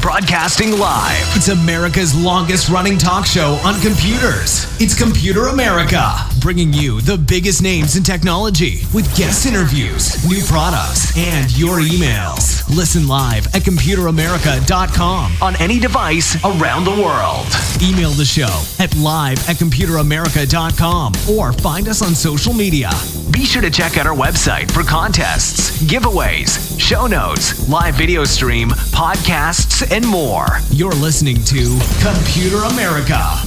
Broadcasting live. It's America's longest running talk show on computers. It's Computer America, bringing you the biggest names in technology with guest interviews, new products, and your emails. Listen live at computeramerica.com on any device around the world. Email the show at live@computeramerica.com or find us on social media. Be sure to check out our website for contests, giveaways, show notes, live video stream, podcasts, and more. You're listening to Computer America.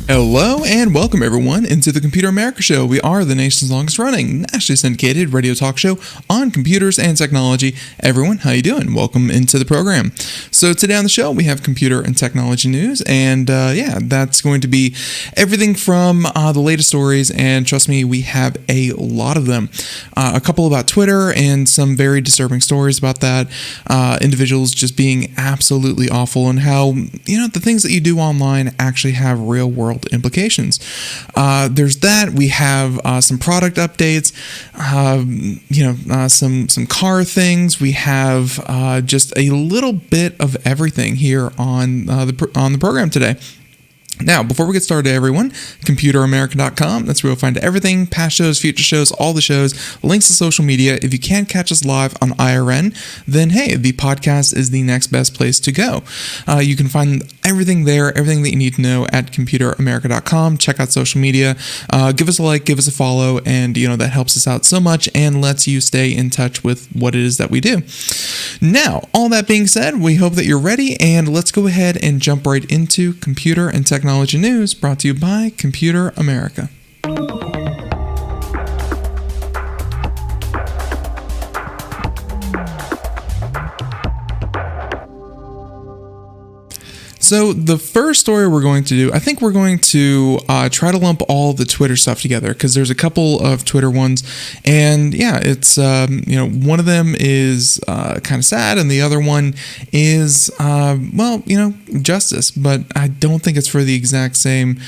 Hello and welcome everyone into the Computer America Show. We are the nation's longest running, nationally syndicated radio talk show on computers and technology. Everyone, how you doing? Welcome into the program. So today on the show we have computer and technology news, and that's going to be everything from the latest stories, and trust me, we have a lot of them. A couple about Twitter and some very disturbing stories about that. Individuals just being absolutely awful, and how the things that you do online actually have real world implications. There's that. We have some product updates, some car things. We have just a little bit of everything here on the program today. Now, before we get started, everyone, computeramerica.com. That's where you'll find everything, past shows, future shows, all the shows, links to social media. If you can't catch us live on IRN, then hey, the podcast is the next best place to go. You can find everything there, everything that you need to know at computeramerica.com. Check out social media. Give us a like, give us a follow, and that helps us out so much and lets you stay in touch with what it is that we do. Now, all that being said, we hope that you're ready, and let's go ahead and jump right into computer and technology news, brought to you by Computer America. So the first story we're going to do, I think we're going to try to lump all the Twitter stuff together, because there's a couple of Twitter ones, and it's one of them is kind of sad, and the other one is justice, but I don't think it's for the exact same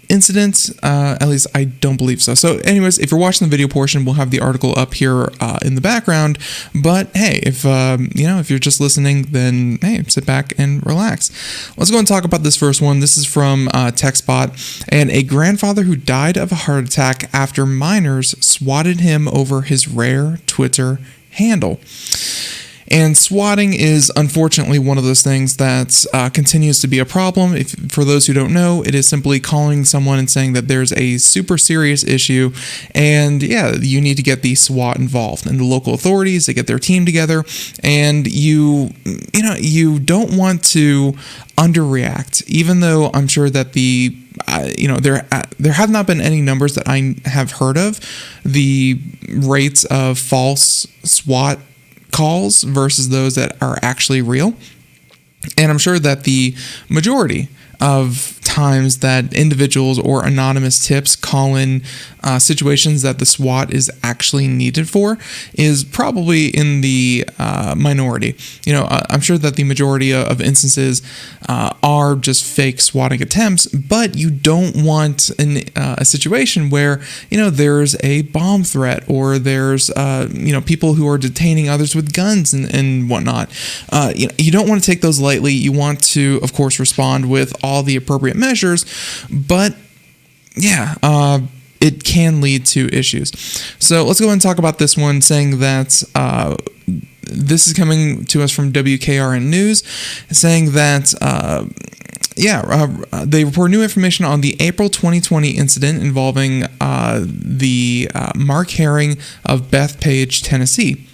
incident. At least I don't believe so. So anyways, if you're watching the video portion, we'll have the article up here in the background. But hey, if you're just listening, then hey, sit back and relax. Let's go and talk about this first one. This is from TechSpot, and a grandfather who died of a heart attack after minors swatted him over his rare Twitter handle. And swatting is unfortunately one of those things that continues to be a problem. For those who don't know, it is simply calling someone and saying that there's a super serious issue, and you need to get the SWAT involved. And the local authorities, they get their team together, and you don't want to underreact, even though I'm sure that there have not been any numbers that I have heard of, the rates of false SWAT calls versus those that are actually real. And I'm sure that the majority of times that individuals or anonymous tips call in situations that the SWAT is actually needed for is probably in the minority. I'm sure that the majority of instances are just fake swatting attempts, but you don't want a situation where there's a bomb threat, or there's people who are detaining others with guns and whatnot. You don't want to take those lightly. You want to, of course, respond with all the appropriate measures, but it can lead to issues. So let's go ahead and talk about this one, saying that this is coming to us from WKRN News, saying that They report new information on the April 2020 incident involving the Mark Herring of Bethpage, Tennessee,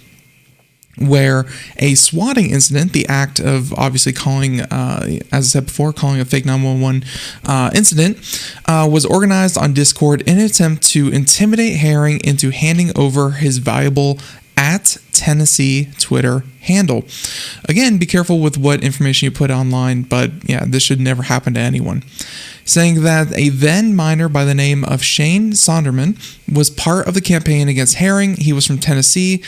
where a swatting incident, the act of obviously calling, as I said before, calling a fake 911 incident, was organized on Discord in an attempt to intimidate Herring into handing over his valuable @Tennessee Twitter handle. Again, be careful with what information you put online, but yeah, this should never happen to anyone. Saying that a then minor by the name of Shane Sonderman was part of the campaign against Herring. He was from Tennessee,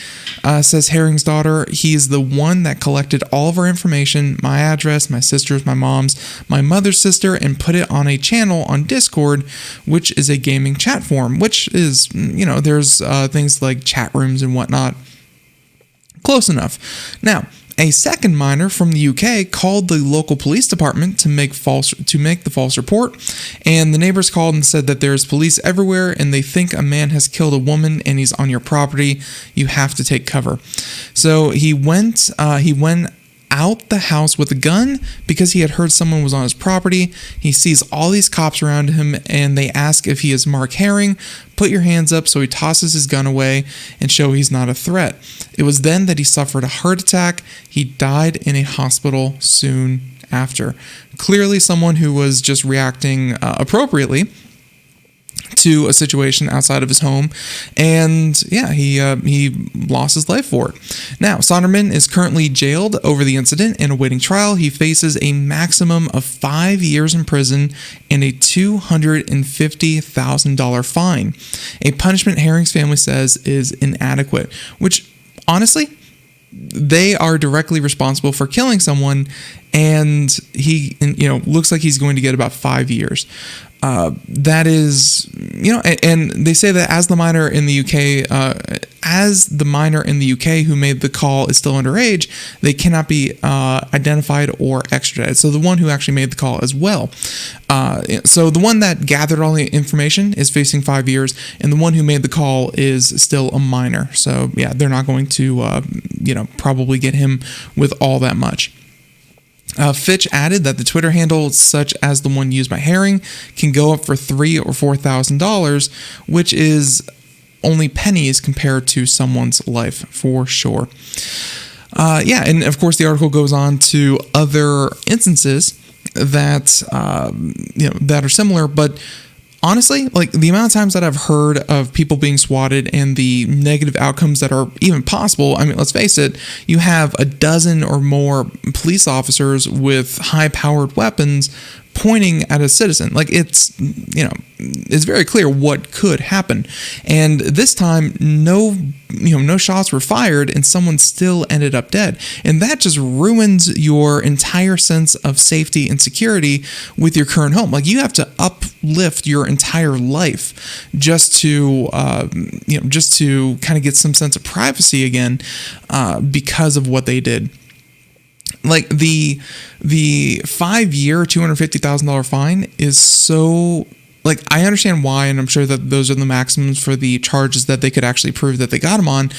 says Herring's daughter. He's the one that collected all of our information, my address, my sister's, my mom's, my mother's sister, and put it on a channel on Discord, which is a gaming chat forum, which is, there's things like chat rooms and whatnot. Close enough. Now, a second minor from the UK called the local police department to make the false report, and the neighbors called and said that there's police everywhere and they think a man has killed a woman and he's on your property. You have to take cover. So he went out the house with a gun because he had heard someone was on his property. He sees all these cops around him and they ask if he is Mark Herring. Put your hands up, so he tosses his gun away and show he's not a threat. It was then that he suffered a heart attack. He died in a hospital soon after. Clearly someone who was just reacting appropriately to a situation outside of his home, and he lost his life for it. Now, Sonderman is currently jailed over the incident and awaiting trial. He faces a maximum of 5 years in prison and a $250,000 fine, a punishment Herring's family says is inadequate, which honestly, they are directly responsible for killing someone, and he looks like he's going to get about 5 years. That is, and they say that as the minor in the UK who made the call is still underage, they cannot be identified or extradited. So the one who actually made the call as well. So the one that gathered all the information is facing 5 years, and the one who made the call is still a minor. So yeah, they're not going to, probably get him with all that much. Fitch added that the Twitter handle, such as the one used by Herring, can go up for $3,000 or $4,000, which is only pennies compared to someone's life for sure. And of course the article goes on to other instances that that are similar, but honestly, like the amount of times that I've heard of people being swatted and the negative outcomes that are even possible, I mean, let's face it, you have a dozen or more police officers with high-powered weapons pointing at a citizen. Like it's very clear what could happen. And this time, no shots were fired and someone still ended up dead. And that just ruins your entire sense of safety and security with your current home. Like you have to uplift your entire life just to kind of get some sense of privacy again, because of what they did. Like the 5-year $250,000 fine is so, like, I understand why, and I'm sure that those are the maximums for the charges that they could actually prove that they got him on,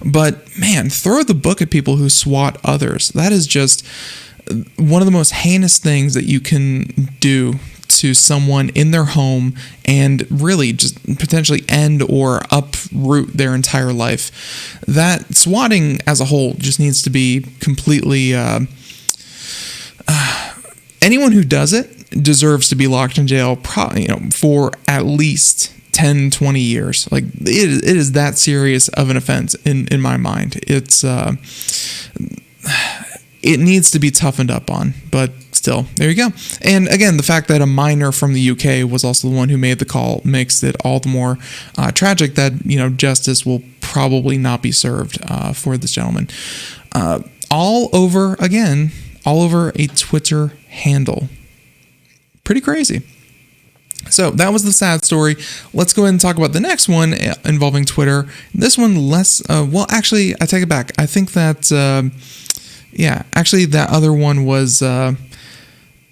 but man, throw the book at people who swat others. That is just one of the most heinous things that you can do to someone in their home and really just potentially end or uproot their entire life. That swatting as a whole just needs to be completely, anyone who does it deserves to be locked in jail for at least 10, 20 years. Like it is that serious of an offense in my mind. It's it needs to be toughened up on, but still, there you go. And again, the fact that a minor from the UK was also the one who made the call makes it all the more tragic that, justice will probably not be served for this gentleman. All over a Twitter handle. Pretty crazy. So that was the sad story. Let's go ahead and talk about the next one involving Twitter. This one less, actually, I take it back. I think that, that other one was,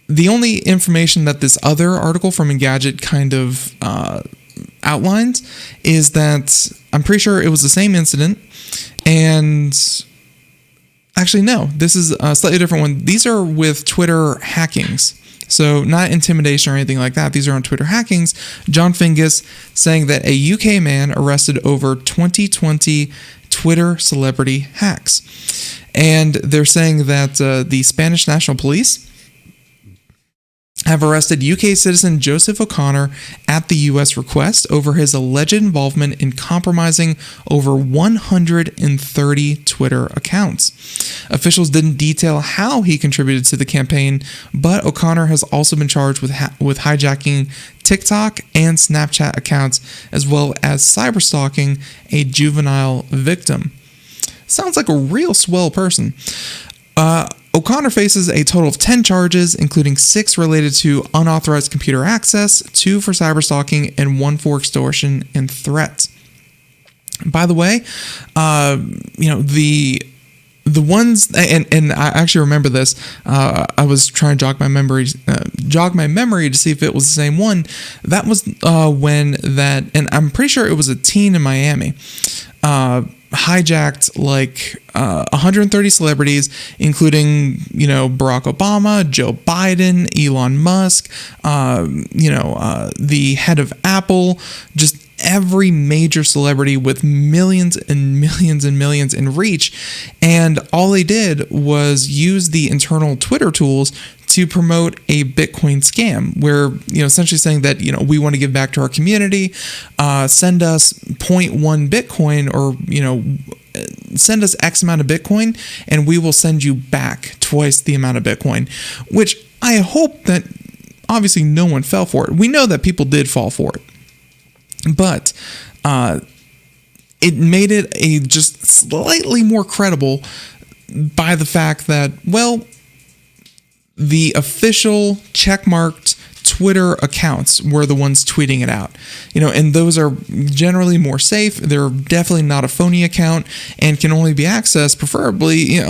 the only information that this other article from Engadget kind of outlines is that I'm pretty sure it was the same incident, and Actually, no, this is a slightly different one. These are with Twitter hackings. So not intimidation or anything like that. These are on Twitter hackings. John Fingus saying that a UK man arrested over 2020 Twitter celebrity hacks. And they're saying that the Spanish National Police have arrested UK citizen Joseph O'Connor at the US request over his alleged involvement in compromising over 130 Twitter accounts. Officials didn't detail how he contributed to the campaign, but O'Connor has also been charged with hijacking TikTok and Snapchat accounts, as well as cyberstalking a juvenile victim. Sounds like a real swell person. O'Connor faces a total of 10 charges, including 6 related to unauthorized computer access, 2 for cyberstalking, and 1 for extortion and threat. By the way, the ones, and I actually remember this. I was trying to jog my memory to see if it was the same one. That was when that, and I'm pretty sure it was a teen in Miami. Hijacked like 130 celebrities, including Barack Obama, Joe Biden, Elon Musk, the head of Apple, just every major celebrity with millions and millions and millions in reach. And all they did was use the internal Twitter tools to promote a Bitcoin scam, where essentially saying that we want to give back to our community, send us 0.1 Bitcoin, or send us X amount of Bitcoin, and we will send you back twice the amount of Bitcoin. Which I hope that obviously no one fell for it. We know that people did fall for it, but it made it a just slightly more credible by the fact that, well, the official checkmarked Twitter accounts were the ones tweeting it out, and those are generally more safe. They're definitely not a phony account and can only be accessed, preferably,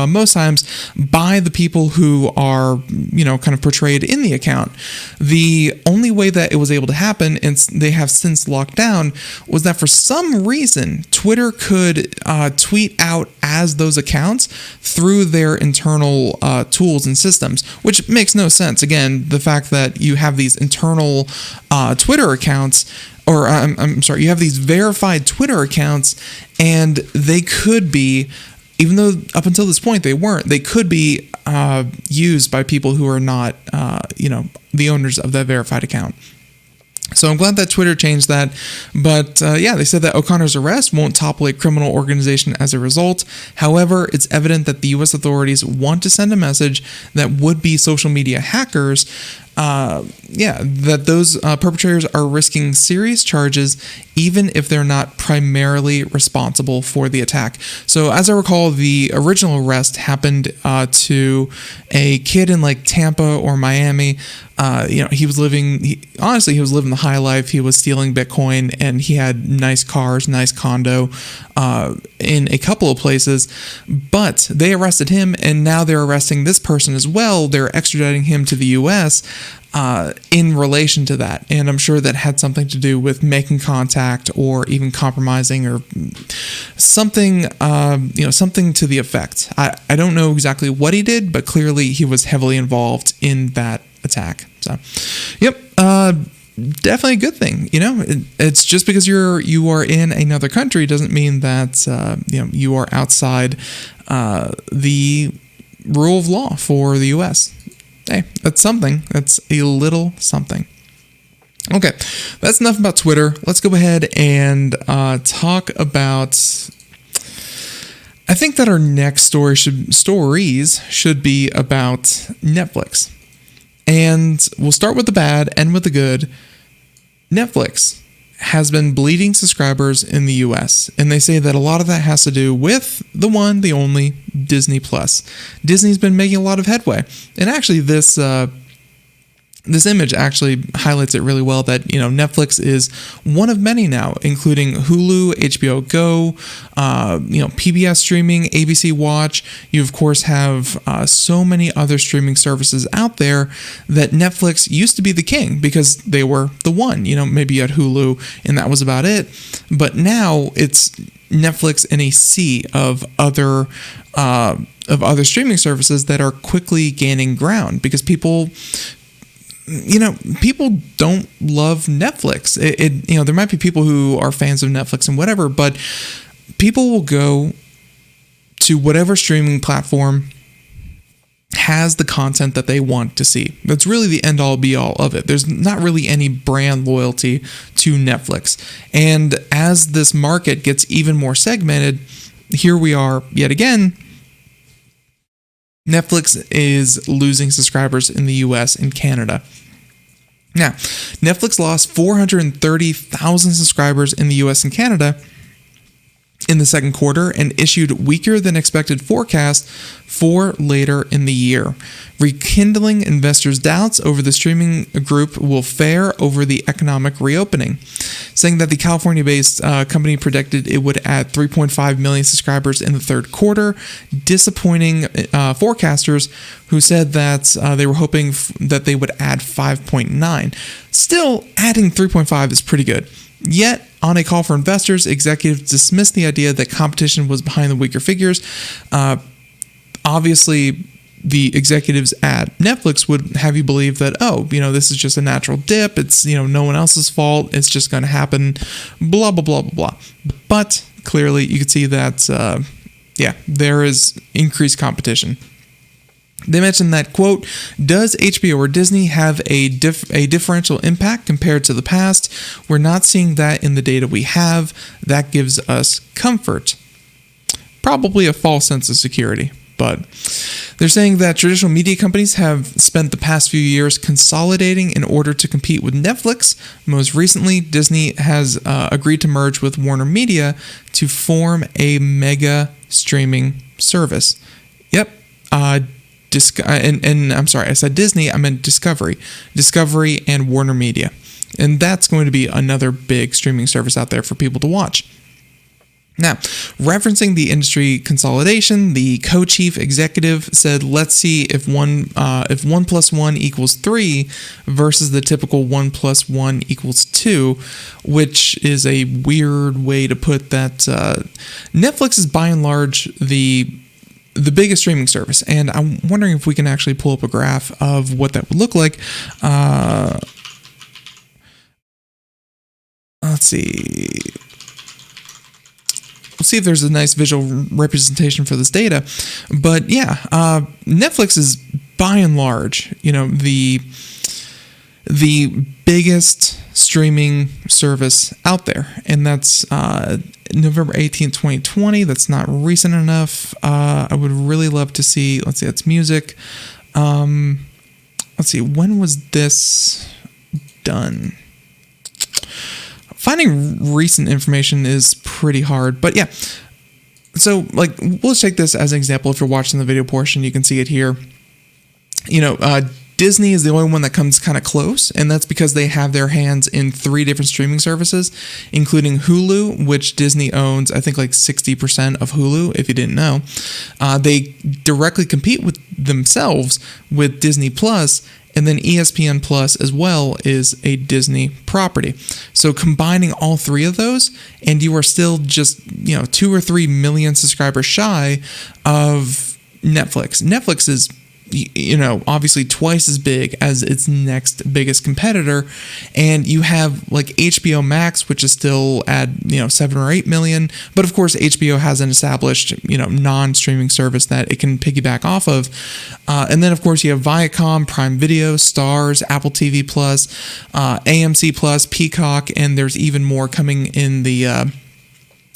most times by the people who are, kind of portrayed in the account. The only way that it was able to happen, and they have since locked down, was that for some reason Twitter could tweet out as those accounts through their internal tools and systems, which makes no sense. Again, the fact that you have these internal Twitter accounts, or I'm sorry, you have these verified Twitter accounts, and they could be, even though up until this point they weren't, they could be used by people who are not, the owners of that verified account. So I'm glad that Twitter changed that. But they said that O'Connor's arrest won't topple a criminal organization as a result. However, it's evident that the U.S. authorities want to send a message that would-be social media hackers, that those perpetrators are risking serious charges, even if they're not primarily responsible for the attack. So as I recall, the original arrest happened to a kid in like Tampa or Miami. He was living the high life. He was stealing Bitcoin, and he had nice cars, nice condo in a couple of places. But they arrested him, and now they're arresting this person as well. They're extraditing him to the U.S. In relation to that. And I'm sure that had something to do with making contact or even compromising or something, something to the effect. I don't know exactly what he did, but clearly he was heavily involved in that attack. So, definitely a good thing. It's just because you are in another country doesn't mean that you are outside the rule of law for the U.S. Hey, that's something. That's a little something. Okay, that's enough about Twitter. Let's go ahead and talk about. I think that our next stories should be about Netflix. And we'll start with the bad, end with the good. Netflix has been bleeding subscribers in the US, and they say that a lot of that has to do with the one, the only, Disney Plus. Disney's been making a lot of headway. And actually this image actually highlights it really well, that Netflix is one of many now, including Hulu, HBO Go, PBS streaming, ABC Watch. You of course have so many other streaming services out there that Netflix used to be the king because they were the one. Maybe you had Hulu and that was about it, but now it's Netflix and a sea of other of other streaming services that are quickly gaining ground because people don't love Netflix. There might be people who are fans of Netflix and whatever, but people will go to whatever streaming platform has the content that they want to see. That's really the end all be all of it. There's not really any brand loyalty to Netflix. And as this market gets even more segmented, here we are yet again. Netflix is losing subscribers in the US and Canada. Now, Netflix lost 430,000 subscribers in the US and Canada in the second quarter and issued weaker than expected forecast for later in the year, rekindling investors' doubts over the streaming group will fare over the economic reopening, saying that the California-based company predicted it would add 3.5 million subscribers in the third quarter, disappointing forecasters who said that they were hoping that they would add 5.9. Still, adding 3.5 is pretty good. Yet, on a call for investors, executives dismissed the idea that competition was behind the weaker figures. Obviously, the executives at Netflix would have you believe that, this is just a natural dip. It's, no one else's fault. It's just going to happen, blah, blah, blah, blah, blah. But clearly, you can see that, there is increased competition. They mentioned that, quote, does HBO or Disney have a differential impact compared to the past? We're not seeing that in the data we have. That gives us comfort. Probably a false sense of security, but they're saying that traditional media companies have spent the past few years consolidating in order to compete with Netflix. Most recently, Disney has agreed to merge with Warner Media to form a mega streaming service. Yep. And I'm sorry, I said Disney, I meant Discovery and Warner Media. And that's going to be another big streaming service out there for people to watch. Now, referencing the industry consolidation, the co-chief executive said, let's see if 1 plus 1 equals 3 versus the typical 1 plus 1 equals 2, which is a weird way to put that. Netflix is by and large the biggest streaming service, and I'm wondering if we can actually pull up a graph of what that would look like. Let's see. We'll see if there's a nice visual representation for this data. But yeah, Netflix is by and large, the biggest streaming service out there, and that's November 18th, 2020. That's not recent enough. I would really love to see, let's see, that's music. Let's see, when was this done? Finding recent information is pretty hard, but yeah. So, we'll take this as an example. If you're watching the video portion, you can see it here. Disney is the only one that comes kind of close, and that's because they have their hands in 3 different streaming services, including Hulu, which Disney owns, I think 60% of Hulu, if you didn't know. They directly compete with themselves with Disney Plus, and then ESPN Plus as well is a Disney property. So combining all 3 of those, and you are still just 2 or 3 million subscribers shy of Netflix. Netflix is obviously twice as big as its next biggest competitor, and you have HBO Max, which is still at 7 or 8 million, but of course HBO has an established non-streaming service that it can piggyback off of, and then of course you have Viacom, Prime Video, Starz, Apple TV Plus, AMC Plus, Peacock, and there's even more coming in the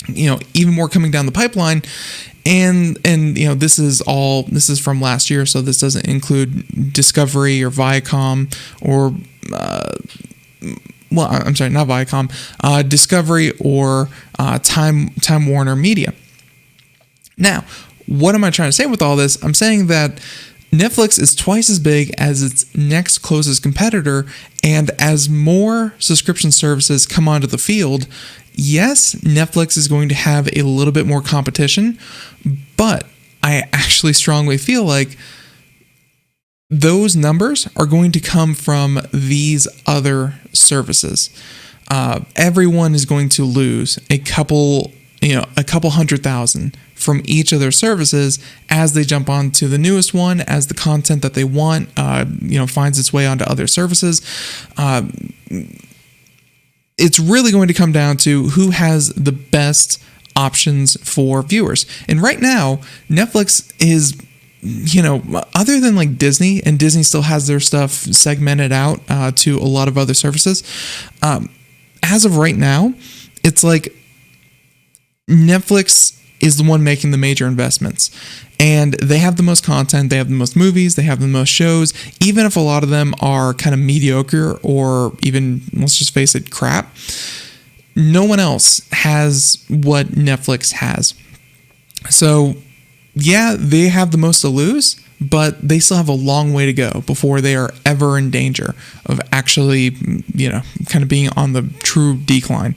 even more coming down the pipeline. And this is from last year, so this doesn't include Discovery or Viacom or I'm sorry, not Viacom, Discovery or Time Warner Media. Now, what am I trying to say with all this? I'm saying that Netflix is twice as big as its next closest competitor, and as more subscription services come onto the field, yes, Netflix is going to have a little bit more competition, but I actually strongly feel like those numbers are going to come from these other services. Everyone is going to lose a couple a couple 100,000 from each of their services as they jump onto the newest one, as the content that they want, finds its way onto other services. It's really going to come down to who has the best options for viewers. And right now, Netflix is, other than like Disney, and Disney still has their stuff segmented out to a lot of other services. As of right now, it's like Netflix is the one making the major investments, and they have the most content, they have the most movies, they have the most shows, even if a lot of them are kind of mediocre or even, let's just face it, crap. No one else has what Netflix has. So yeah, they have the most to lose, but they still have a long way to go before they are ever in danger of actually, kind of being on the true decline.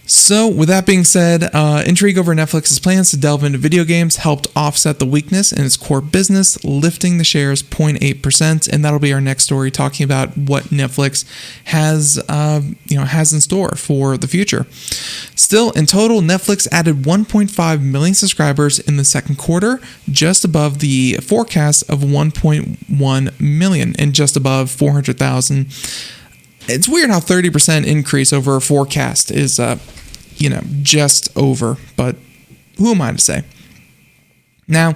So, with that being said, intrigue over Netflix's plans to delve into video games helped offset the weakness in its core business, lifting the shares 0.8%, and that'll be our next story, talking about what Netflix has in store for the future. Still, in total, Netflix added 1.5 million subscribers in the second quarter, just above the forecast of 1.1 million and just above 400,000. It's weird how 30% increase over a forecast is, just over, but who am I to say? Now,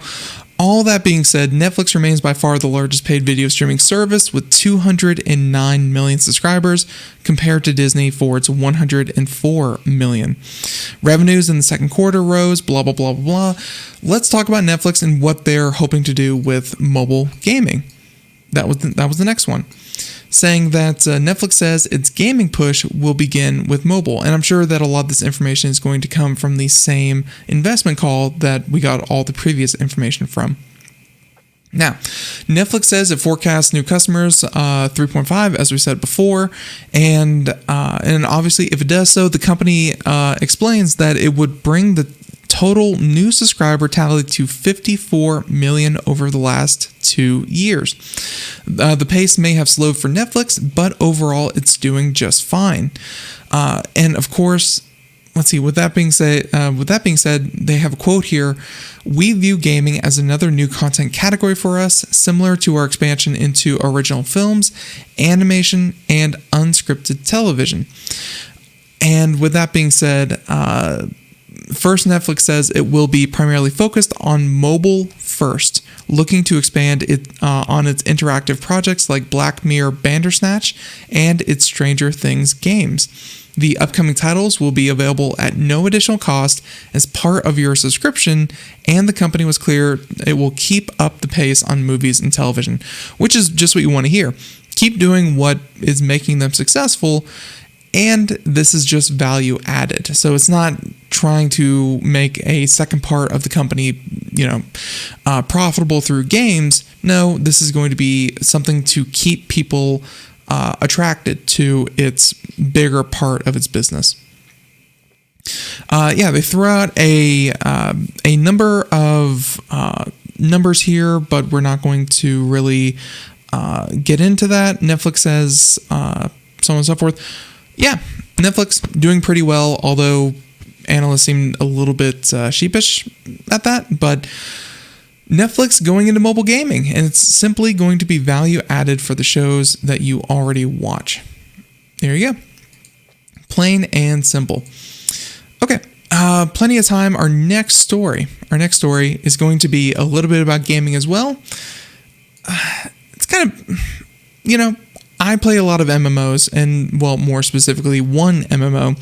all that being said, Netflix remains by far the largest paid video streaming service with 209 million subscribers compared to Disney for its 104 million. Revenues in the second quarter rose, blah, blah, blah, blah, blah. Let's talk about Netflix and what they're hoping to do with mobile gaming. That was the next one, saying that Netflix says its gaming push will begin with mobile. And I'm sure that a lot of this information is going to come from the same investment call that we got all the previous information from. Now, Netflix says it forecasts new customers 3.5, as we said before, and obviously if it does so, the company explains that it would bring the total new subscriber tally to 54 million over the last 2 years. The pace may have slowed for Netflix, but overall it's doing just fine. And of course, let's see. With that being said, they have a quote here. "We view gaming as another new content category for us, similar to our expansion into original films, animation, and unscripted television." And with that being said, first, Netflix says it will be primarily focused on mobile first, looking to expand it on its interactive projects like Black Mirror Bandersnatch and its Stranger Things games. The upcoming titles will be available at no additional cost as part of your subscription, and the company was clear it will keep up the pace on movies and television, which is just what you want to hear. Keep doing what is making them successful, and this is just value added. So it's not trying to make a second part of the company, profitable through games. No, this is going to be something to keep people attracted to its bigger part of its business. They threw out a number of numbers here, but we're not going to really get into that. Netflix says, so on and so forth. Yeah, Netflix doing pretty well, although analysts seem a little bit sheepish at that. But Netflix going into mobile gaming, and it's simply going to be value added for the shows that you already watch. There you go. Plain and simple. Okay, plenty of time. Our next story is going to be a little bit about gaming as well. It's kind of, I play a lot of MMOs, and, well, more specifically, one MMO,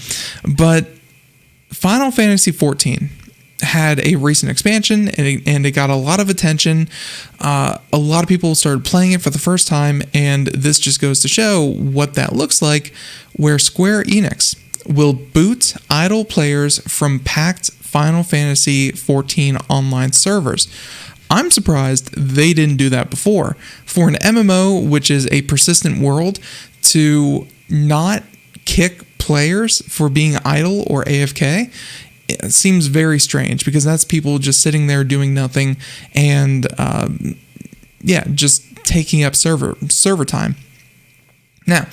but Final Fantasy XIV had a recent expansion, and it got a lot of attention. A lot of people started playing it for the first time, and this just goes to show what that looks like, where Square Enix will boot idle players from packed Final Fantasy XIV Online servers. I'm surprised they didn't do that before. For an MMO, which is a persistent world, to not kick players for being idle or AFK, it seems very strange, because that's people just sitting there doing nothing and just taking up server time. Now,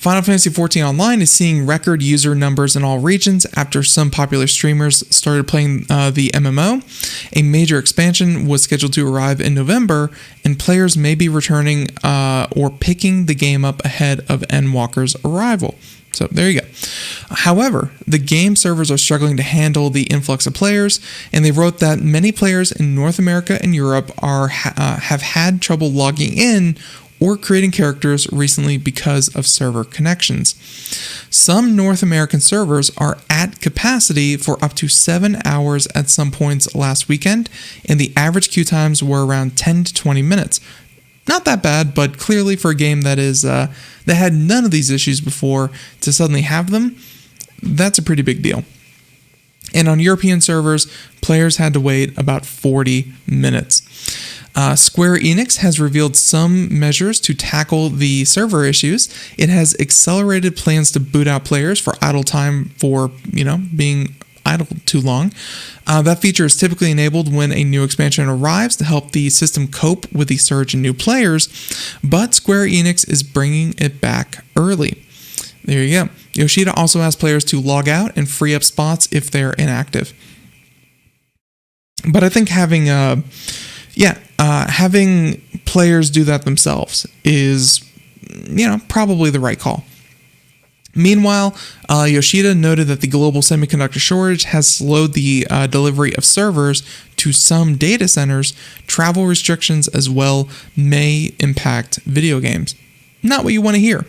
Final Fantasy XIV Online is seeing record user numbers in all regions after some popular streamers started playing the MMO. A major expansion was scheduled to arrive in November, and players may be returning or picking the game up ahead of Endwalker's arrival. So there you go. However, the game servers are struggling to handle the influx of players, and they wrote that many players in North America and Europe have had trouble logging in or creating characters recently because of server connections. Some North American servers are at capacity for up to 7 hours at some points last weekend, and the average queue times were around 10 to 20 minutes. Not that bad, but clearly for a game that had none of these issues before to suddenly have them, that's a pretty big deal. And on European servers, players had to wait about 40 minutes. Square Enix has revealed some measures to tackle the server issues. It has accelerated plans to boot out players for idle time for, being idle too long. That feature is typically enabled when a new expansion arrives to help the system cope with the surge in new players, but Square Enix is bringing it back early. There you go. Yoshida also asks players to log out and free up spots if they're inactive. But I think having players do that themselves is, probably the right call. Meanwhile, Yoshida noted that the global semiconductor shortage has slowed the delivery of servers to some data centers. Travel restrictions as well may impact video games. Not what you want to hear.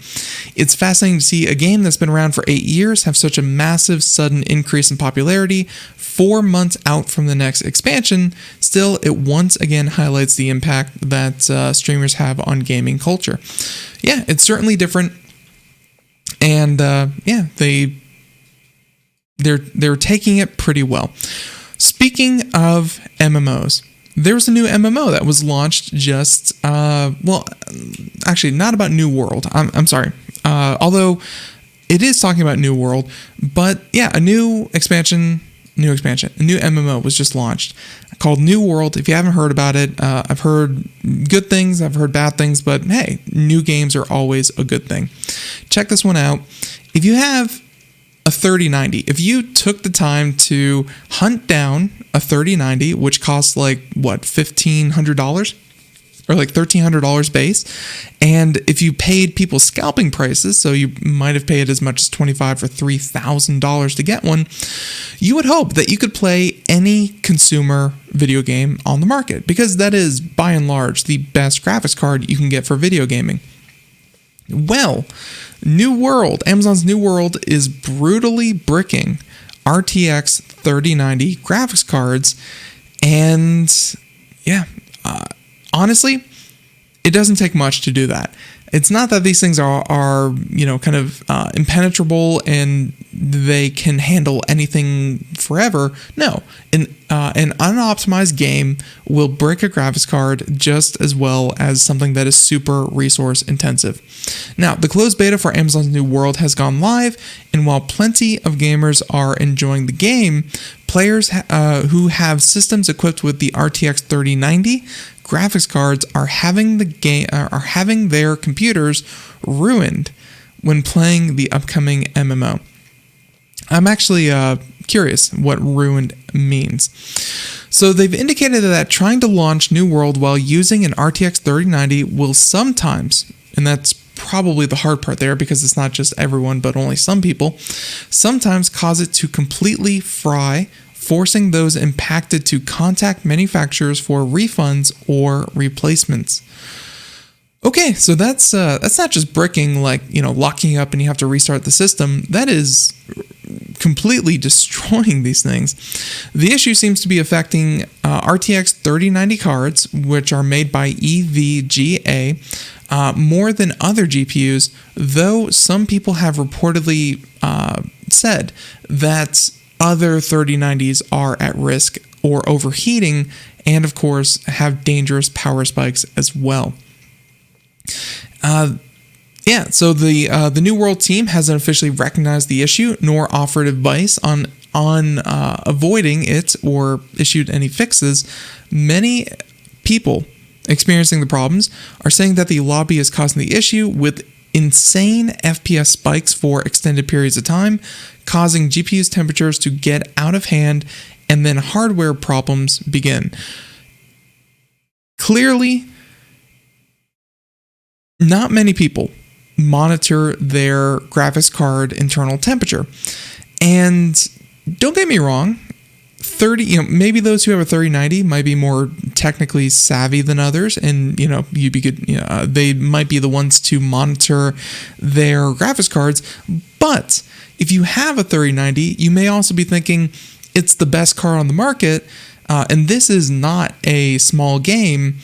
It's fascinating to see a game that's been around for 8 years have such a massive sudden increase in popularity 4 months out from the next expansion. Still, it once again highlights the impact that streamers have on gaming culture. Yeah, it's certainly different. And they're taking it pretty well. Speaking of MMOs, there was a new MMO that was launched just actually not about New World. I'm sorry. Although it is talking about New World, but yeah, a new expansion, a new MMO was just launched called New World. If you haven't heard about it, I've heard good things, I've heard bad things, but hey, new games are always a good thing. Check this one out. If you have a 3090, if you took the time to hunt down a 3090, which costs $1,500 or $1,300 base, and if you paid people scalping prices, so you might have paid as much as $2,500 or $3,000 to get one, you would hope that you could play any consumer video game on the market, because that is by and large the best graphics card you can get for video gaming. Well, New World, Amazon's New World is brutally bricking RTX 3090 graphics cards, and honestly, it doesn't take much to do that. It's not that these things are impenetrable and they can handle anything forever. No, an unoptimized game will brick a graphics card just as well as something that is super resource intensive. Now, the closed beta for Amazon's New World has gone live, and while plenty of gamers are enjoying the game, players who have systems equipped with the RTX 3090 graphics cards are having their computers ruined when playing the upcoming MMO. I'm actually curious what ruined means. So they've indicated that trying to launch New World while using an RTX 3090 will sometimes, and that's probably the hard part there because it's not just everyone but only some people, sometimes cause it to completely fry, forcing those impacted to contact manufacturers for refunds or replacements. Okay, so that's not just bricking, locking up and you have to restart the system. That is completely destroying these things. The issue seems to be affecting RTX 3090 cards, which are made by EVGA, more than other GPUs, though some people have reportedly said that other 3090s are at risk or overheating, and of course have dangerous power spikes as well. So the New World team hasn't officially recognized the issue nor offered advice on avoiding it or issued any fixes. Many people experiencing the problems are saying that the lobby is causing the issue, with insane FPS spikes for extended periods of time, causing GPU's temperatures to get out of hand, and then hardware problems begin. Clearly, not many people monitor their graphics card internal temperature. And don't get me wrong, maybe those who have a 3090 might be more technically savvy than others, and they might be the ones to monitor their graphics cards. But if you have a 3090, you may also be thinking it's the best card on the market, and this is not a small game.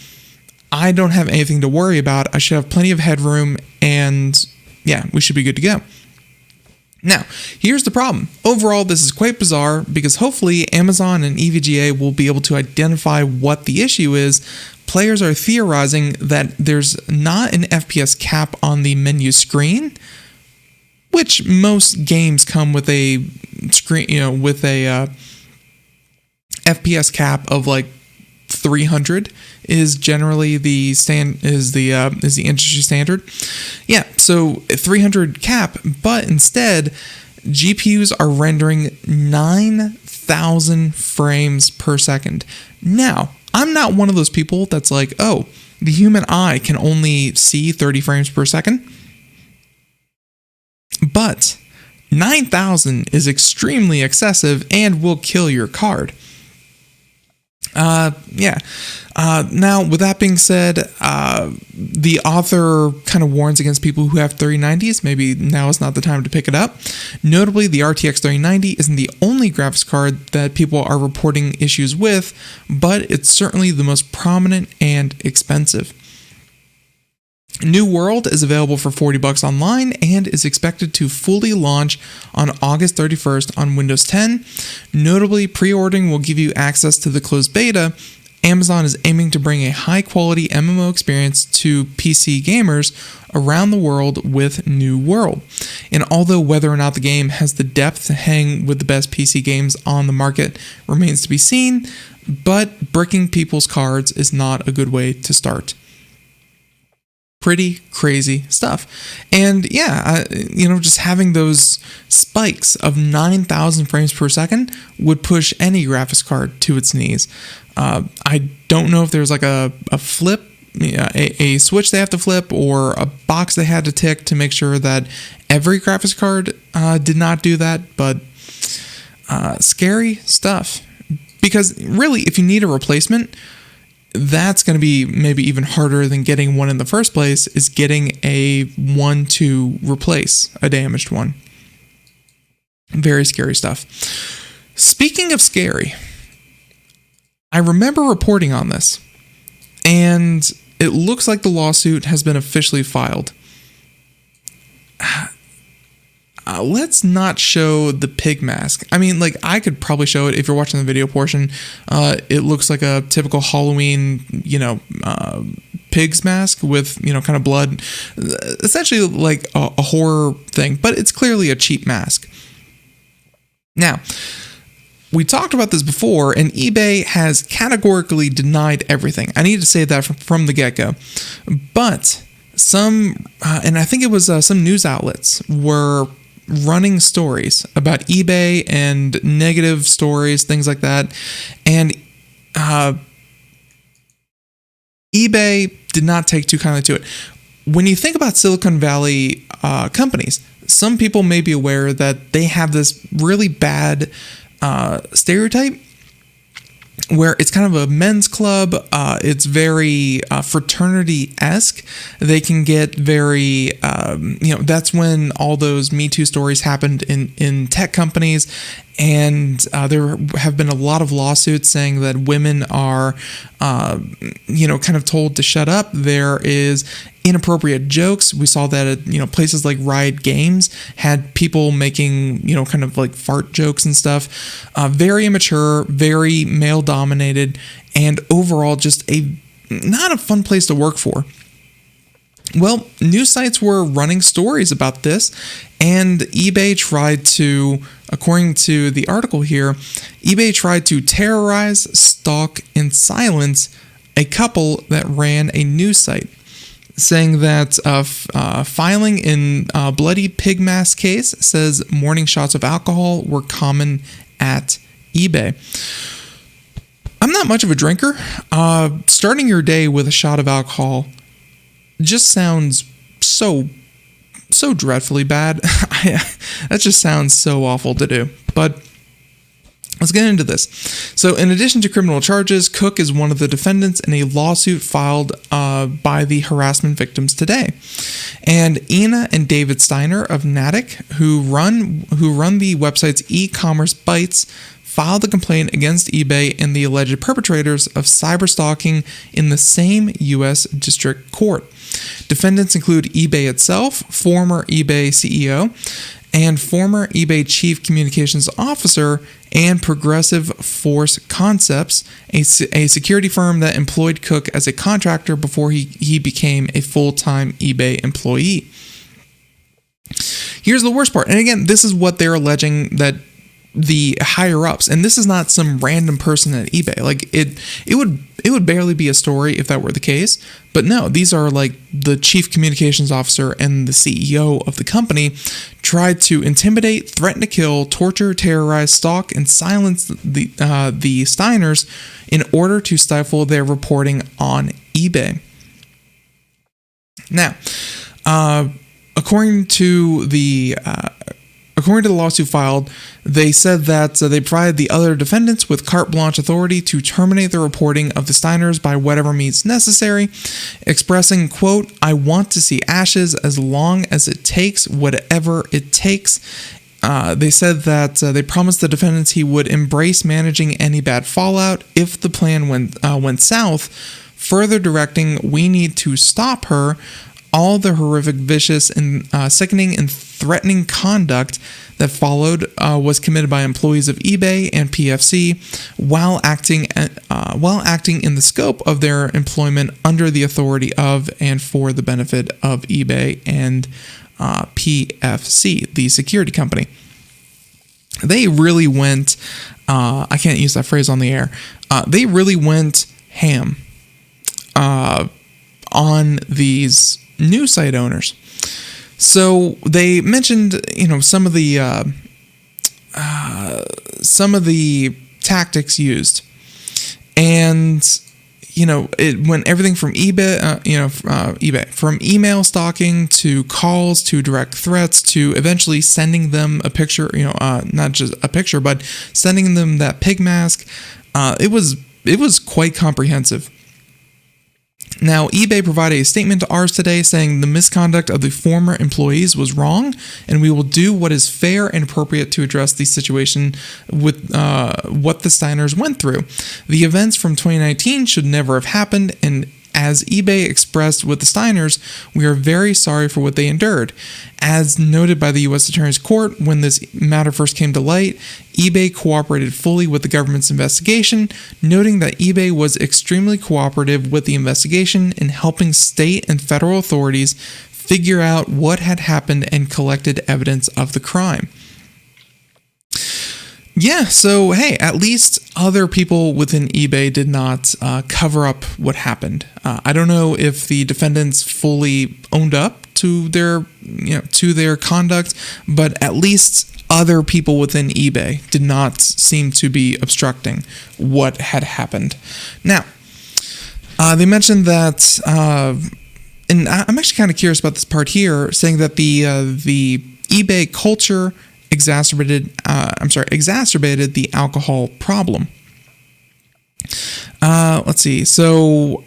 I don't have anything to worry about. I should have plenty of headroom, and yeah, we should be good to go. Now, here's the problem. Overall, this is quite bizarre because hopefully Amazon and EVGA will be able to identify what the issue is. Players are theorizing that there's not an FPS cap on the menu screen, which most games come with a screen, with a FPS cap of like 300 is generally the industry standard. Yeah, so 300 cap, but instead GPUs are rendering 9,000 frames per second. Now, I'm not one of those people that's like, oh, the human eye can only see 30 frames per second. But 9,000 is extremely excessive and will kill your card. Now, with that being said, the author kind of warns against people who have 3090s. Maybe now is not the time to pick it up. Notably, the RTX 3090 isn't the only graphics card that people are reporting issues with, but it's certainly the most prominent and expensive. New World is available for $40 online and is expected to fully launch on August 31st on Windows 10. Notably, pre-ordering will give you access to the closed beta. Amazon is aiming to bring a high-quality MMO experience to PC gamers around the world with New World. And although whether or not the game has the depth to hang with the best PC games on the market remains to be seen, but bricking people's cards is not a good way to start. Pretty crazy stuff. And yeah, just having those spikes of 9,000 frames per second would push any graphics card to its knees. I don't know if there's like a flip, a switch they have to flip, or a box they had to tick to make sure that every graphics card did not do that, but scary stuff. Because really, if you need a replacement, that's going to be maybe even harder than getting one in the first place, is getting a one to replace a damaged one. Very scary stuff. Speaking of scary, I remember reporting on this, and it looks like the lawsuit has been officially filed. Let's not show the pig mask. I mean, like, I could probably show it if you're watching the video portion. It looks like a typical Halloween, pig's mask with, kind of blood. Essentially like a horror thing, but it's clearly a cheap mask. Now, we talked about this before, and eBay has categorically denied everything. I need to say that from the get-go. But some, and I think it was some news outlets were running stories about eBay and negative stories, things like that. And eBay did not take too kindly to it. When you think about Silicon Valley companies, some people may be aware that they have this really bad stereotype where it's kind of a men's club. It's very fraternity-esque. They can get very, that's when all those Me Too stories happened in tech companies. And there have been a lot of lawsuits saying that women are, kind of told to shut up. There is inappropriate jokes. We saw that at, places like Riot Games had people making, kind of like fart jokes and stuff. Very immature, very male dominated, and overall just not a fun place to work for. Well, news sites were running stories about this, and eBay tried to, according to the article here, eBay tried to terrorize, stalk, and silence a couple that ran a news site. saying that filing in Bloody Pig Mask case says morning shots of alcohol were common at eBay. I'm not much of a drinker. Starting your day with a shot of alcohol just sounds so dreadfully bad. That just sounds so awful to do. But let's get into this. So in addition to criminal charges, Cook is one of the defendants in a lawsuit filed by the harassment victims today. And Ina and David Steiner of Natick, who run the website's e-commerce Bytes, filed a complaint against eBay and the alleged perpetrators of cyberstalking in the same U.S. District Court. Defendants include eBay itself, former eBay CEO, and former eBay Chief Communications Officer, and Progressive Force Concepts, a security firm that employed Cook as a contractor before he became a full-time eBay employee. Here's the worst part, and again, this is what they're alleging that the higher ups, and this is not some random person at eBay. Like it would barely be a story if that were the case. But no, these are like the chief communications officer and the CEO of the company tried to intimidate, threaten to kill, torture, terrorize, stalk, and silence the Steiners in order to stifle their reporting on eBay. Now, according to the lawsuit filed, they said that they provided the other defendants with carte blanche authority to terminate the reporting of the Steiners by whatever means necessary, expressing, quote, "I want to see ashes as long as it takes, whatever it takes." They said that they promised the defendants he would embrace managing any bad fallout if the plan went south, further directing, "We need to stop her. All the horrific, vicious, and sickening and threatening conduct that followed was committed by employees of eBay and PFC while acting in the scope of their employment under the authority of and for the benefit of eBay and PFC, the security company." They really went, I can't use that phrase on the air, they really went ham on these news site owners. So they mentioned, some of the tactics used, and it went everything from eBay, from email stalking to calls to direct threats to eventually sending them a picture, not just a picture, but sending them that pig mask. It was quite comprehensive. Now, eBay provided a statement to Ars today saying the misconduct of the former employees was wrong, and we will do what is fair and appropriate to address the situation with what the Steiners went through. The events from 2019 should never have happened, and as eBay expressed with the Steiners, we are very sorry for what they endured. As noted by the U.S. Attorney's Court, when this matter first came to light, eBay cooperated fully with the government's investigation, noting that eBay was extremely cooperative with the investigation in helping state and federal authorities figure out what had happened and collected evidence of the crime. Yeah, so hey, at least other people within eBay did not cover up what happened. I don't know if the defendants fully owned up to their conduct, but at least other people within eBay did not seem to be obstructing what had happened. Now, they mentioned that, and I'm actually kind of curious about this part here, saying that the eBay culture exacerbated the alcohol problem. Let's see. So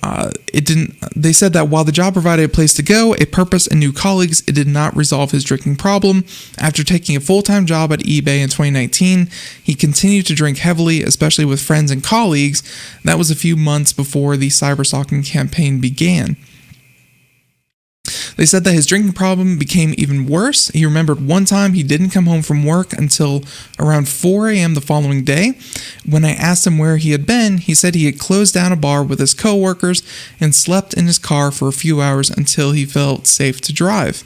they said that while the job provided a place to go, a purpose, and new colleagues, it did not resolve his drinking problem. After taking a full-time job at eBay in 2019, he continued to drink heavily, especially with friends and colleagues. That was a few months before the cyberstalking campaign began. They said that his drinking problem became even worse. He remembered one time he didn't come home from work until around 4 a.m. the following day. When I asked him where he had been, he said he had closed down a bar with his coworkers and slept in his car for a few hours until he felt safe to drive.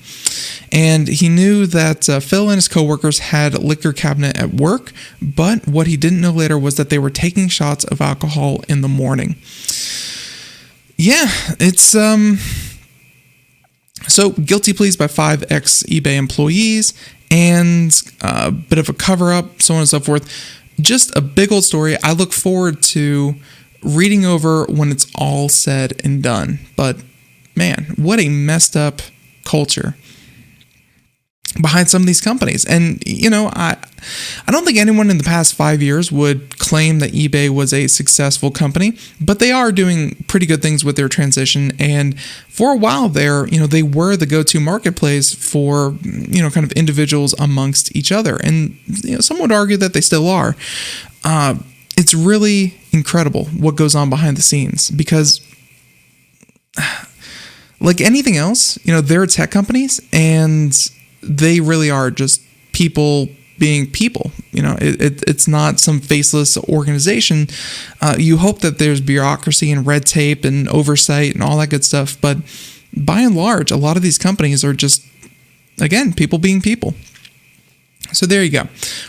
And he knew that Phil and his coworkers had a liquor cabinet at work, but what he didn't know later was that they were taking shots of alcohol in the morning. Yeah, it's So guilty pleas by 5 ex-eBay employees and a bit of a cover-up, so on and so forth. Just a big old story. I look forward to reading over when it's all said and done. But man, what a messed up culture behind some of these companies. And, I don't think anyone in the past 5 years would claim that eBay was a successful company, but they are doing pretty good things with their transition. And for a while there, they were the go-to marketplace for, kind of individuals amongst each other. And, some would argue that they still are. It's really incredible what goes on behind the scenes because like anything else, they're tech companies and they really are just people being people. It's not some faceless organization. You hope that there's bureaucracy and red tape and oversight and all that good stuff. But by and large, a lot of these companies are just, again, people being people. So there you go.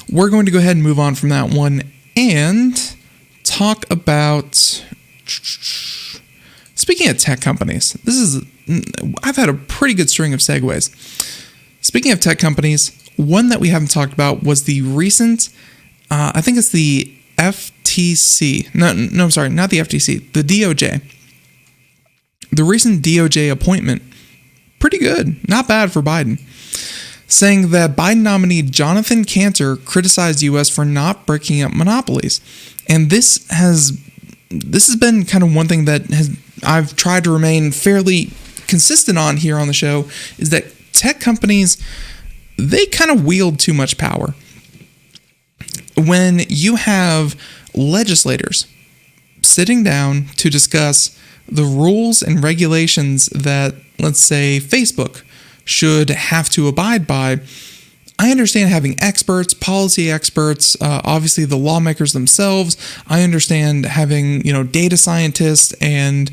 We're going to go ahead and move on from that one and talk about, speaking of tech companies, I've had a pretty good string of segues. Speaking of tech companies, one that we haven't talked about was the recent, I think it's the FTC. No, I'm sorry, not the FTC, the DOJ. The recent DOJ appointment, pretty good, not bad for Biden, saying that Biden nominee Jonathan Cantor criticized U.S. for not breaking up monopolies. And this has been kind of one thing that I've tried to remain fairly consistent on here on the show, is that tech companies, they kind of wield too much power. When you have legislators sitting down to discuss the rules and regulations that, let's say, Facebook should have to abide by, I understand having experts, policy experts, obviously the lawmakers themselves. I understand having, data scientists and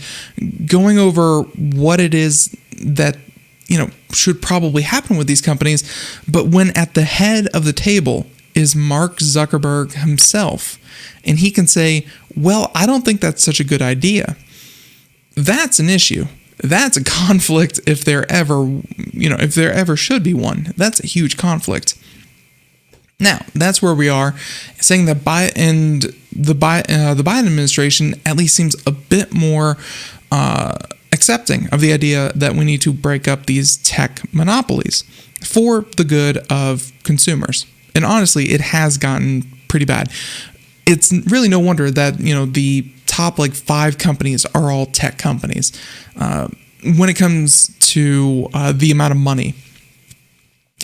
going over what it is that, should probably happen with these companies. But when at the head of the table is Mark Zuckerberg himself, and he can say, well, I don't think that's such a good idea. That's an issue. That's a conflict if there ever should be one. That's a huge conflict. Now, that's where we are, saying that the Biden administration at least seems a bit more accepting of the idea that we need to break up these tech monopolies for the good of consumers. And honestly, it has gotten pretty bad. It's really no wonder that, the top 5 companies are all tech companies. When it comes to the amount of money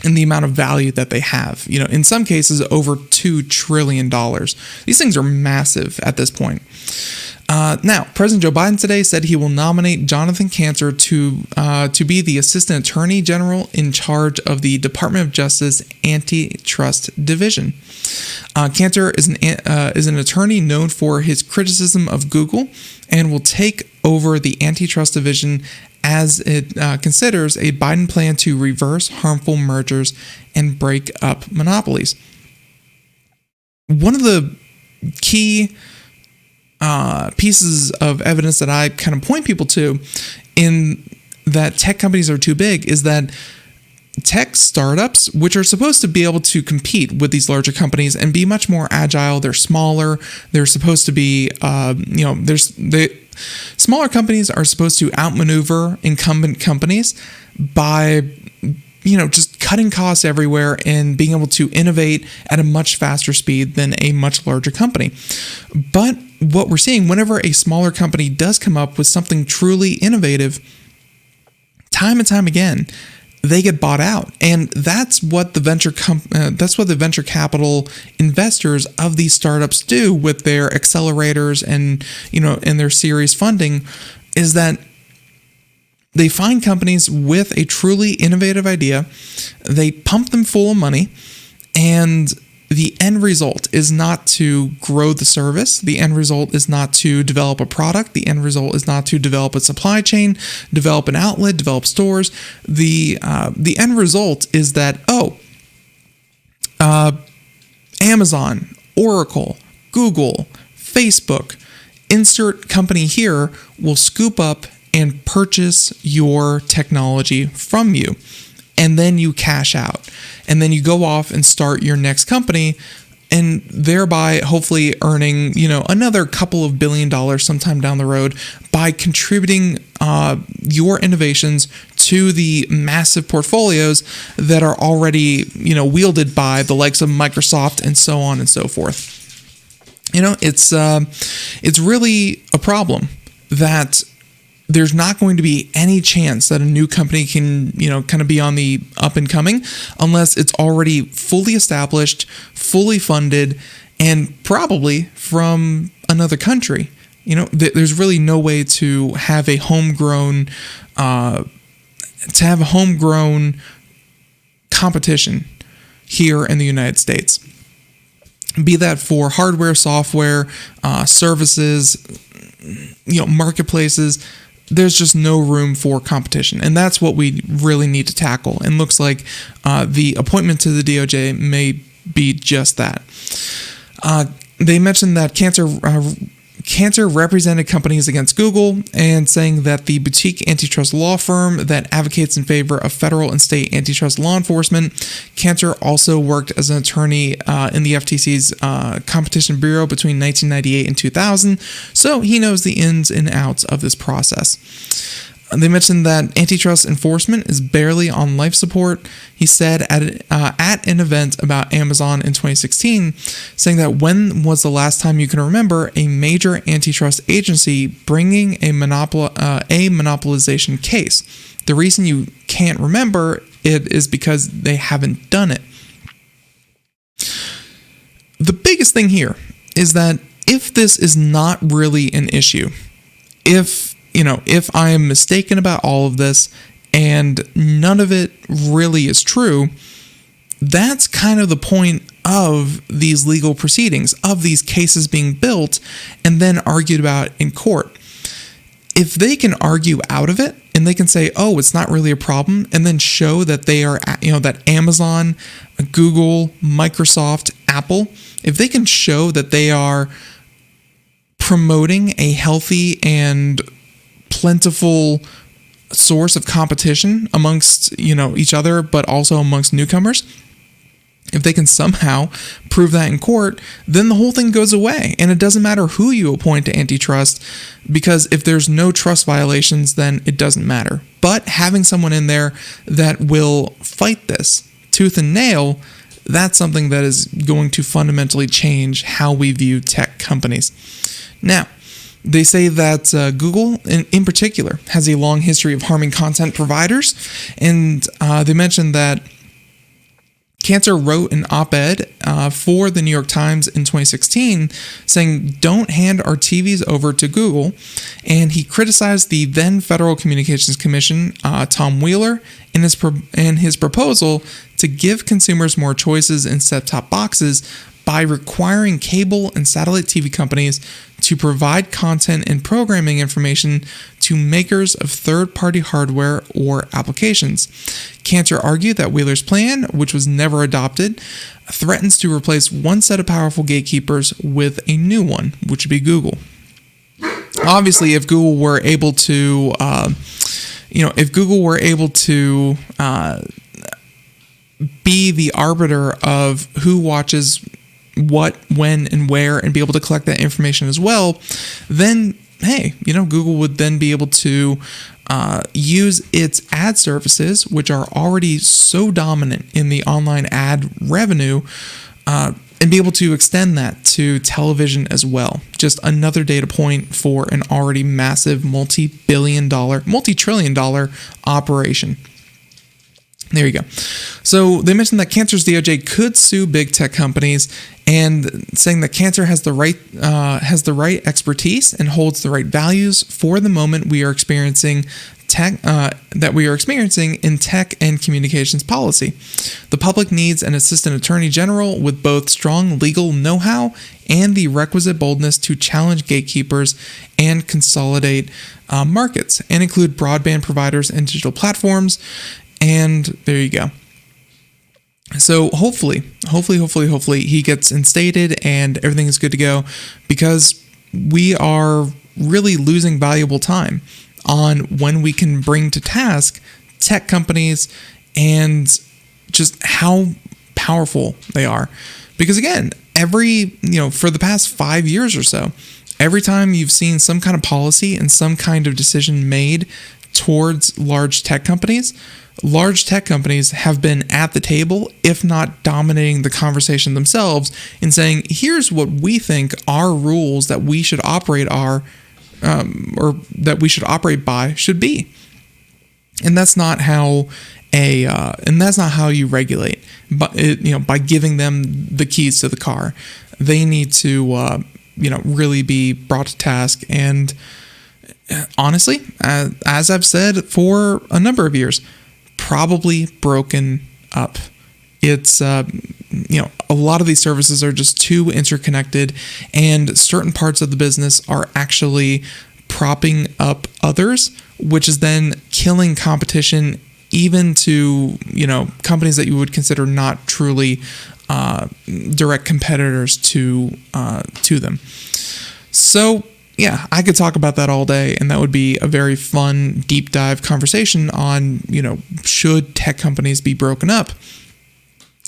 and the amount of value that they have, in some cases over $2 trillion. These things are massive at this point. Now, President Joe Biden today said he will nominate Jonathan Cantor to be the Assistant Attorney General in charge of the Department of Justice Antitrust Division. Cantor is an attorney known for his criticism of Google and will take over the Antitrust Division as it considers a Biden plan to reverse harmful mergers and break up monopolies. One of the key pieces of evidence that I kind of point people to in that tech companies are too big is that tech startups, which are supposed to be able to compete with these larger companies and be much more agile, they're smaller, they're supposed to be, smaller companies are supposed to outmaneuver incumbent companies by, just cutting costs everywhere and being able to innovate at a much faster speed than a much larger company. But what we're seeing, whenever a smaller company does come up with something truly innovative, time and time again, they get bought out, and that's what the venture capital investors of these startups do with their accelerators and and their series funding, is that they find companies with a truly innovative idea, they pump them full of money, and the end result is not to grow the service. The end result is not to develop a product. The end result is not to develop a supply chain, develop an outlet, develop stores. The end result is that, Amazon, Oracle, Google, Facebook, insert company here will scoop up and purchase your technology from you. And then you cash out. And then you go off and start your next company, and thereby hopefully earning, another couple of $1 billion sometime down the road by contributing your innovations to the massive portfolios that are already, wielded by the likes of Microsoft and so on and so forth. It's really a problem that there's not going to be any chance that a new company can, kind of be on the up and coming unless it's already fully established, fully funded, and probably from another country. There's really no way to have a homegrown, competition here in the United States. Be that for hardware, software, services, marketplaces. There's just no room for competition. And that's what we really need to tackle. And looks like the appointment to the DOJ may be just that. They mentioned that Cantor represented companies against Google and saying that the boutique antitrust law firm that advocates in favor of federal and state antitrust law enforcement. Cantor also worked as an attorney in the FTC's Competition Bureau between 1998 and 2000, so he knows the ins and outs of this process. They mentioned that antitrust enforcement is barely on life support. He said at an event about Amazon in 2016, saying that when was the last time you can remember a major antitrust agency bringing a monopolization case? The reason you can't remember it is because they haven't done it. The biggest thing here is that if this is not really an issue, if I am mistaken about all of this and none of it really is true, that's kind of the point of these legal proceedings, of these cases being built and then argued about in court. If they can argue out of it and they can say, oh, it's not really a problem, and then show that they are, that Amazon, Google, Microsoft, Apple, if they can show that they are promoting a healthy and plentiful source of competition amongst, each other, but also amongst newcomers, if they can somehow prove that in court, then the whole thing goes away. And it doesn't matter who you appoint to antitrust, because if there's no trust violations, then it doesn't matter. But having someone in there that will fight this tooth and nail, that's something that is going to fundamentally change how we view tech companies. Now, they say that Google, in particular, has a long history of harming content providers, and they mentioned that Cantor wrote an op-ed for the New York Times in 2016 saying, don't hand our TVs over to Google, and he criticized the then Federal Communications Commission, Tom Wheeler, and his proposal to give consumers more choices in set-top boxes by requiring cable and satellite TV companies to provide content and programming information to makers of third-party hardware or applications. Cantor argued that Wheeler's plan, which was never adopted, threatens to replace one set of powerful gatekeepers with a new one, which would be Google. Obviously, if Google were able to, be the arbiter of who watches what, when, and where, and be able to collect that information as well, then, hey, Google would then be able to use its ad services, which are already so dominant in the online ad revenue, and be able to extend that to television as well. Just another data point for an already massive multi-trillion dollar operation. There you go. So they mentioned that Cantor's DOJ could sue big tech companies, and saying that Cantor has the right expertise and holds the right values for the moment we are experiencing in tech and communications policy. The public needs an assistant attorney general with both strong legal know-how and the requisite boldness to challenge gatekeepers and consolidate markets, and include broadband providers and digital platforms. And there you go. So hopefully he gets instated and everything is good to go, because we are really losing valuable time. on when we can bring to task tech companies and just how powerful they are. Because again, for the past 5 years or so, every time you've seen some kind of policy and some kind of decision made towards large tech companies have been at the table, if not dominating the conversation themselves, and saying, here's what we think our rules that we should operate or that we should operate by should be. And that's not how you regulate. But by giving them the keys to the car, they need to really be brought to task. And honestly, as I've said for a number of years, probably broken up. It's a lot of these services are just too interconnected, and certain parts of the business are actually propping up others, which is then killing competition even to companies that you would consider not truly direct competitors to them. So yeah, I could talk about that all day, and that would be a very fun deep dive conversation on should tech companies be broken up.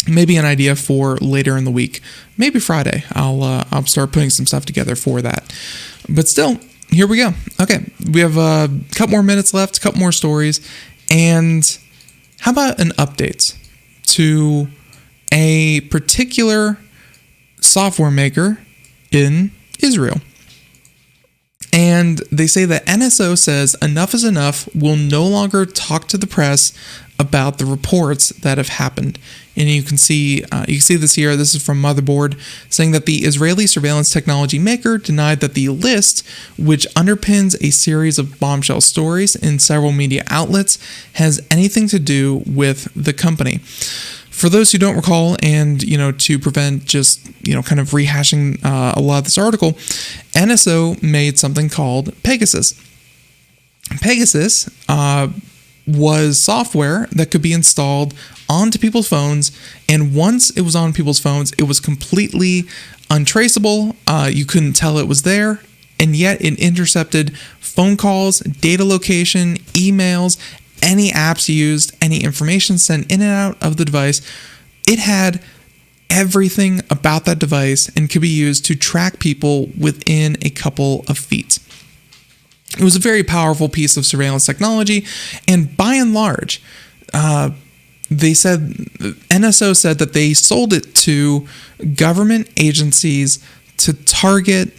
Maybe an idea for later in the week, maybe Friday. I'll start putting some stuff together for that. But still, here we go. Okay, we have a couple more minutes left, a couple more stories, and how about an update to a particular software maker in Israel? And they say that NSO says enough is enough, will no longer talk to the press about the reports that have happened. And you can see this here. This is from Motherboard, saying that the Israeli surveillance technology maker denied that the list, which underpins a series of bombshell stories in several media outlets, has anything to do with the company. For those who don't recall, and to prevent just kind of rehashing a lot of this article, NSO made something called Pegasus. Pegasus was software that could be installed onto people's phones, and once it was on people's phones, it was completely untraceable. You couldn't tell it was there, and yet it intercepted phone calls, data location, emails, any apps used, any information sent in and out of the device. It had everything about that device and could be used to track people within a couple of feet. It was a very powerful piece of surveillance technology, and by and large, NSO said that they sold it to government agencies to target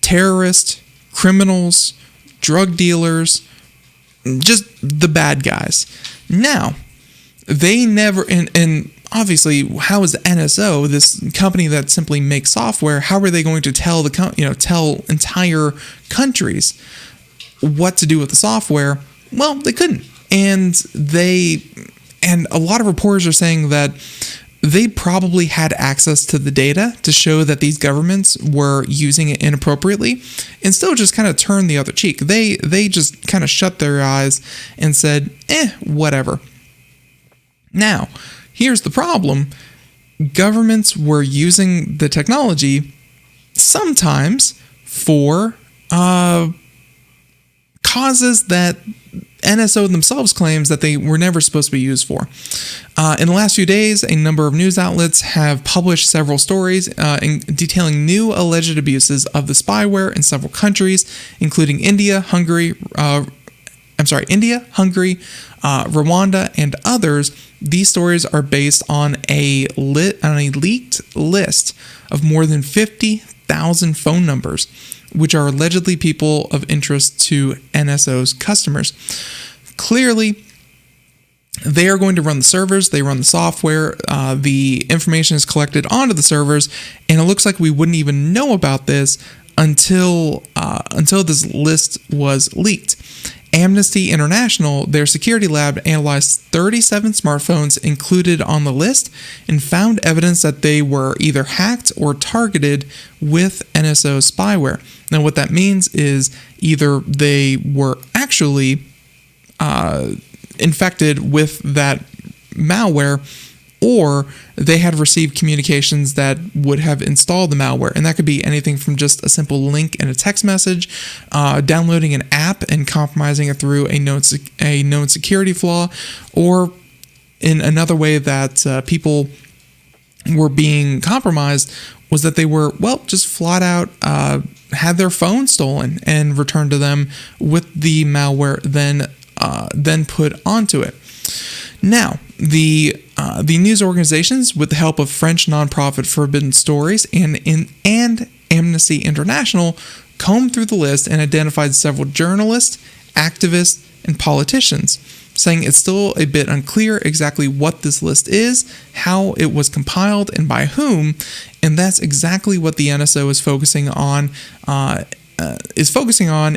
terrorists, criminals, drug dealers, just the bad guys. Now, they never, and obviously, how is NSO, this company that simply makes software, how are they going to tell tell entire countries what to do with the software? Well, they couldn't. And a lot of reporters are saying that they probably had access to the data to show that these governments were using it inappropriately, and still just kind of turned the other cheek. They just kind of shut their eyes and said, whatever. Now, here's the problem. Governments were using the technology sometimes for causes that NSO themselves claims that they were never supposed to be used for. In the last few days, a number of news outlets have published several stories detailing new alleged abuses of the spyware in several countries, including India, Hungary, Rwanda, and others. These stories are based on a leaked list of more than 50,000 phone numbers, which are allegedly people of interest to NSO's customers. Clearly, they are going to run the servers, they run the software, the information is collected onto the servers, and it looks like we wouldn't even know about this until this list was leaked. Amnesty International, their security lab, analyzed 37 smartphones included on the list and found evidence that they were either hacked or targeted with NSO spyware. Now, what that means is either they were actually infected with that malware, or they had received communications that would have installed the malware. And that could be anything from just a simple link in a text message, downloading an app and compromising it through a known security flaw, or in another way that people were being compromised was that they were, just flat out had their phone stolen and returned to them with the malware then put onto it. Now, the news organizations, with the help of French nonprofit Forbidden Stories and Amnesty International, combed through the list and identified several journalists, activists, and politicians, saying it's still a bit unclear exactly what this list is, how it was compiled, and by whom, and that's exactly what the NSO is focusing on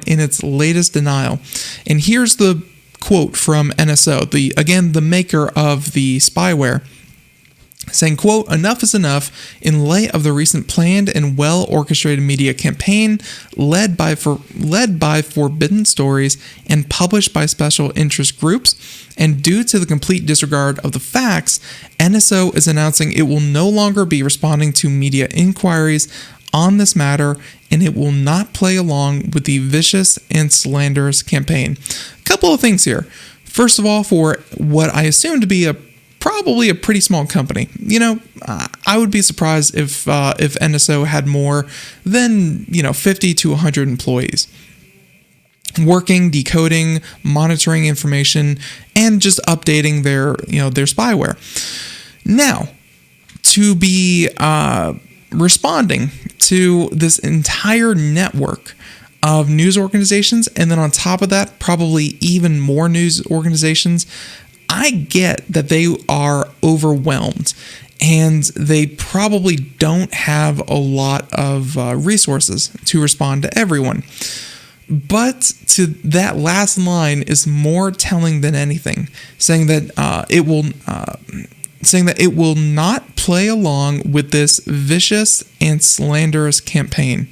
in its latest denial. And here's the quote from NSO, the maker of the spyware, saying, quote, "Enough is enough. In light of the recent planned and well-orchestrated media campaign led by Forbidden Stories and published by special interest groups, and due to the complete disregard of the facts, NSO is announcing it will no longer be responding to media inquiries on this matter, and it will not play along with the vicious and slanderous campaign." A couple of things here. First of all, for what I assume to be probably a pretty small company. I would be surprised if NSO had more than 50 to 100 employees working, decoding, monitoring information, and just updating their spyware. Now, to be responding to this entire network of news organizations, and then on top of that, probably even more news organizations, I get that they are overwhelmed and they probably don't have a lot of resources to respond to everyone. But to that last line is more telling than anything, saying that it will not play along with this vicious and slanderous campaign.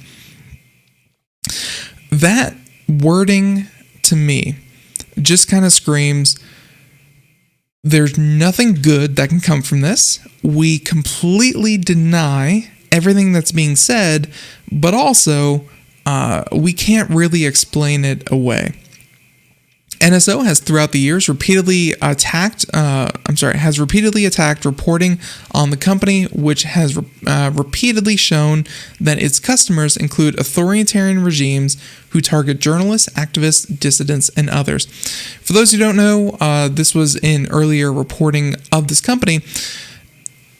That wording to me just kind of screams, there's nothing good that can come from this. We completely deny everything that's being said, but also we can't really explain it away. NSO has throughout the years repeatedly attacked reporting on the company, which has repeatedly shown that its customers include authoritarian regimes who target journalists, activists, dissidents, and others. For those who don't know, this was in earlier reporting of this company.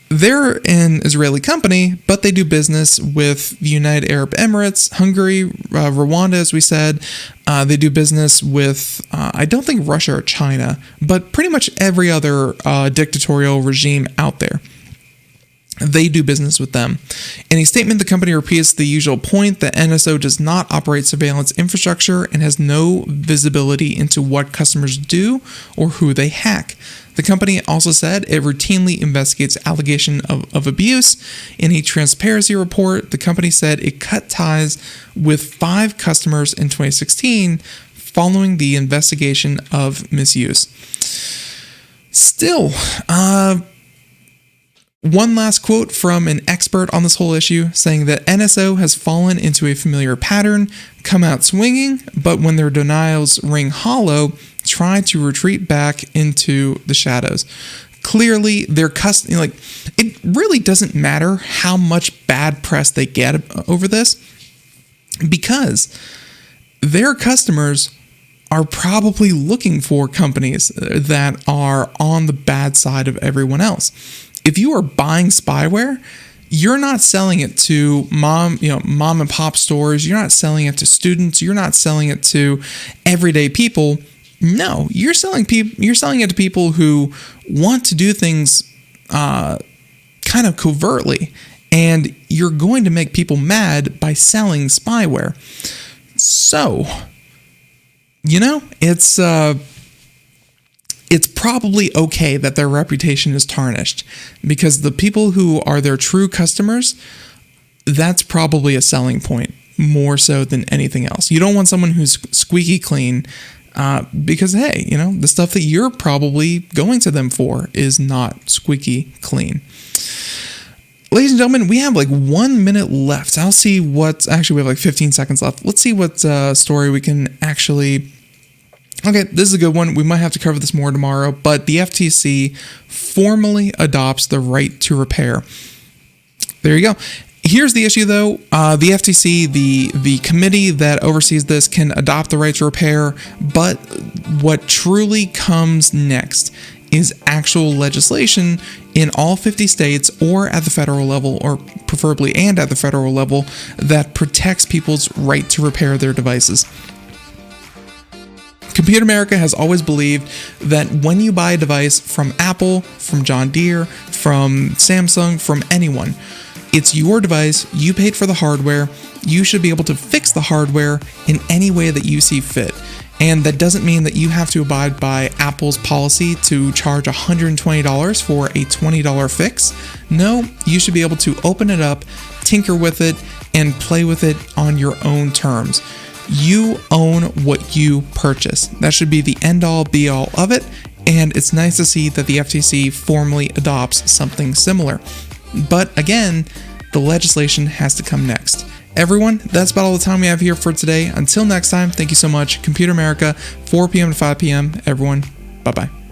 They're an Israeli company, but they do business with the United Arab Emirates, Hungary, Rwanda, as we said. They do business with, I don't think Russia or China, but pretty much every other dictatorial regime out there. They do business with them. In a statement, the company repeats the usual point that NSO does not operate surveillance infrastructure and has no visibility into what customers do or who they hack. The company also said it routinely investigates allegation of abuse. In a transparency report, the company said it cut ties with 5 customers in 2016 following the investigation of misuse. Still, one last quote from an expert on this whole issue, saying that NSO has fallen into a familiar pattern, come out swinging, but when their denials ring hollow, try to retreat back into the shadows. Clearly, it really doesn't matter how much bad press they get over this, because their customers are probably looking for companies that are on the bad side of everyone else. If you are buying spyware, you're not selling it to mom and pop stores. You're not selling it to students. You're not selling it to everyday people. No, you're selling it to people who want to do things kind of covertly, and you're going to make people mad by selling spyware. So, it's probably okay that their reputation is tarnished, because the people who are their true customers, that's probably a selling point more so than anything else. You don't want someone who's squeaky clean because, hey, the stuff that you're probably going to them for is not squeaky clean. Ladies and gentlemen, we have like 1 minute left. I'll see what's actually, we have like 15 seconds left. Let's see what story we can actually. Okay, this is a good one. We might have to cover this more tomorrow, but the FTC formally adopts the right to repair. There you go. Here's the issue, though. The FTC, the committee that oversees this, can adopt the right to repair, but what truly comes next is actual legislation in all 50 states or at the federal level, or preferably and at the federal level, that protects people's right to repair their devices. Computer America has always believed that when you buy a device from Apple, from John Deere, from Samsung, from anyone, it's your device, you paid for the hardware, you should be able to fix the hardware in any way that you see fit. And that doesn't mean that you have to abide by Apple's policy to charge $120 for a $20 fix. No, you should be able to open it up, tinker with it, and play with it on your own terms. You own what you purchase. That should be the end-all, be-all of it, and it's nice to see that the FTC formally adopts something similar. But again, the legislation has to come next. Everyone, that's about all the time we have here for today. Until next time, thank you so much. Computer America, 4 p.m. to 5 p.m. Everyone, bye-bye.